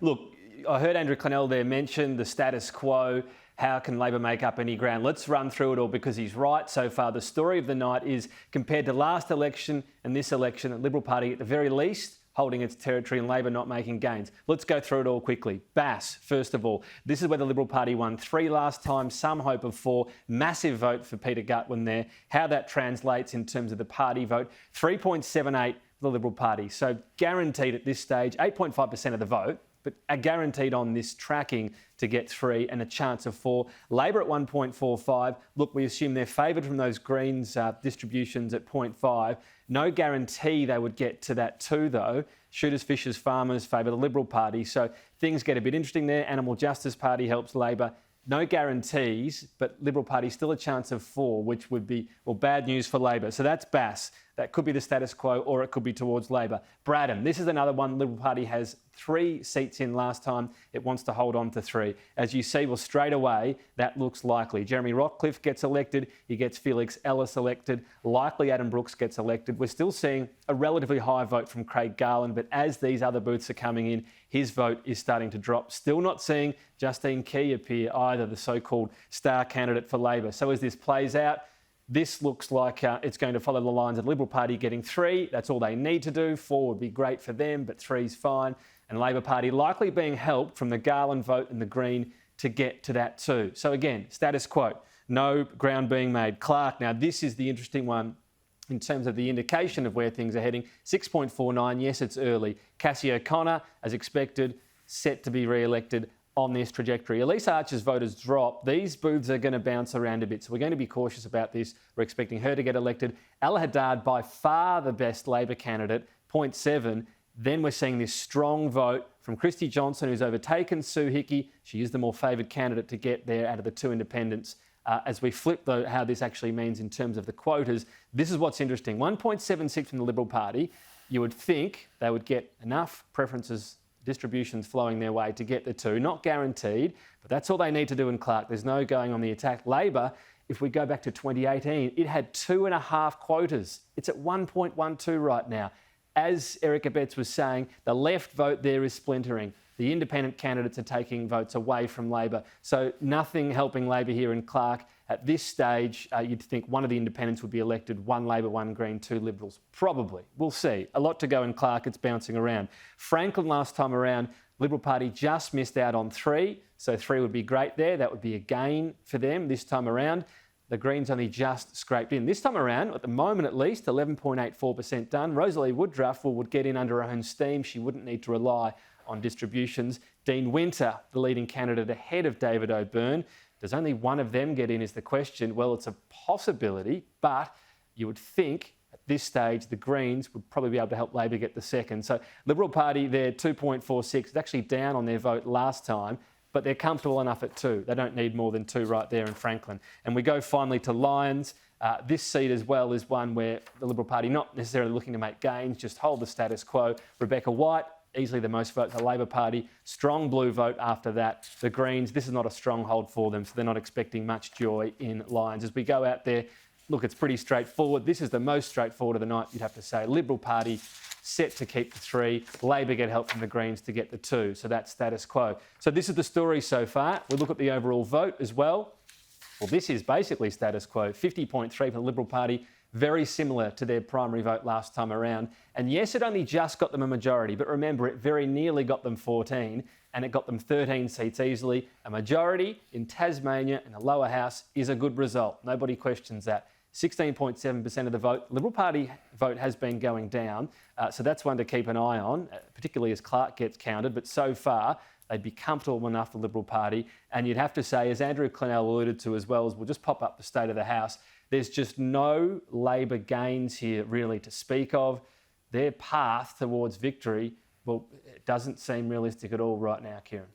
Look, I heard Andrew Connell there mention the status quo. How can Labor make up any ground? Let's run through it all because he's right so far. The story of the night is, compared to last election and this election, the Liberal Party at the very least holding its territory and Labor not making gains. Let's go through it all quickly. Bass, first of all. This is where the Liberal Party won 3 last time, some hope of 4. Massive vote for Peter GUTWEIN there. How that translates in terms of the party vote, 3.78 for the Liberal Party. So guaranteed at this stage, 8.5% of the vote, but are guaranteed on this tracking to get 3 and a chance of 4. Labor at 1.45. Look, we assume they're favoured from those Greens distributions at 0.5. No guarantee they would get to that 2, though. Shooters, fishers, farmers favour the Liberal Party. So things get a bit interesting there. Animal Justice Party helps Labor. No guarantees, but Liberal Party still a chance of 4, which would be, well, bad news for Labor. So that's Bass. That could be the status quo or it could be towards Labor. Braddon, this is another one. Liberal Party has 3 seats in last time. It wants to hold on to 3. As you see, well, straight away, that looks likely. Jeremy Rockcliffe gets elected. He gets Felix Ellis elected. Likely Adam Brooks gets elected. We're still seeing a relatively high vote from Craig Garland, but as these other booths are coming in, his vote is starting to drop. Still not seeing Justine Key appear either, the so-called star candidate for Labor. So as this plays out, this looks like it's going to follow the lines of the Liberal Party getting 3. That's all they need to do. 4 would be great for them, but 3's fine. And Labor Party likely being helped from the Garland vote and the Green to get to that 2. So again, status quo. No ground being made. Clark, now this is the interesting one in terms of the indication of where things are heading. 6.49, yes, it's early. Cassie O'Connor, as expected, set to be re-elected on this trajectory. Elise Archer's vote has dropped. These booths are going to bounce around a bit, so we're going to be cautious about this. We're expecting her to get elected. Ella Haddad, by far the best Labor candidate, 0.7. Then we're seeing this strong vote from Christy Johnson, who's overtaken Sue Hickey. She is the more favoured candidate to get there out of the 2 independents. As we flip, though, how this actually means in terms of the quotas, this is what's interesting. 1.76 from the Liberal Party. You would think they would get enough preferences, distributions flowing their way to get the 2. Not guaranteed, but that's all they need to do in Clark. There's no going on the attack. Labor, if we go back to 2018, it had 2.5 quotas. It's at 1.12 right now. As Erica Betts was saying, the left vote there is splintering. The independent candidates are taking votes away from Labor. So nothing helping Labor here in Clark. At this stage, you'd think one of the independents would be elected, 1 Labor, 1 Green, 2 Liberals. Probably. We'll see. A lot to go in Clark. It's bouncing around. Franklin last time around, Liberal Party just missed out on 3. So 3 would be great there. That would be a gain for them this time around. The Greens only just scraped in. This time around, at the moment at least, 11.84% done. Rosalie Woodruff would get in under her own steam. She wouldn't need to rely on distributions. Dean Winter, the leading candidate ahead of David O'Byrne. Does only one of them get in is the question. Well, it's a possibility, but you would think at this stage the Greens would probably be able to help Labor get the 2nd. So Liberal Party, they're 2.46. It's actually down on their vote last time, but they're comfortable enough at 2. They don't need more than 2 right there in Franklin. And we go finally to Lyons. This seat as well is one where the Liberal Party not necessarily looking to make gains, just hold the status quo. Rebecca White, easily the most vote for the Labor Party. Strong blue vote after that. The Greens, this is not a stronghold for them, so they're not expecting much joy in Lyons. As we go out there, look, it's pretty straightforward. This is the most straightforward of the night, you'd have to say. Liberal Party set to keep the 3. Labor get help from the Greens to get the 2. So that's status quo. So this is the story so far. We look at the overall vote as well. Well, this is basically status quo. 50.3 for the Liberal Party. Very similar to their primary vote last time around. And yes, it only just got them a majority, but remember, it very nearly got them 14 and it got them 13 seats easily. A majority in Tasmania and the lower house is a good result. Nobody questions that. 16.7% of the vote. Liberal Party vote has been going down, so that's one to keep an eye on, particularly as Clark gets counted. But so far, they'd be comfortable enough, the Liberal Party. And you'd have to say, as Andrew Connell alluded to as well, as we'll just pop up the state of the House, there's just no Labor gains here really to speak of. Their path towards victory, well, it doesn't seem realistic at all right now, Kieran.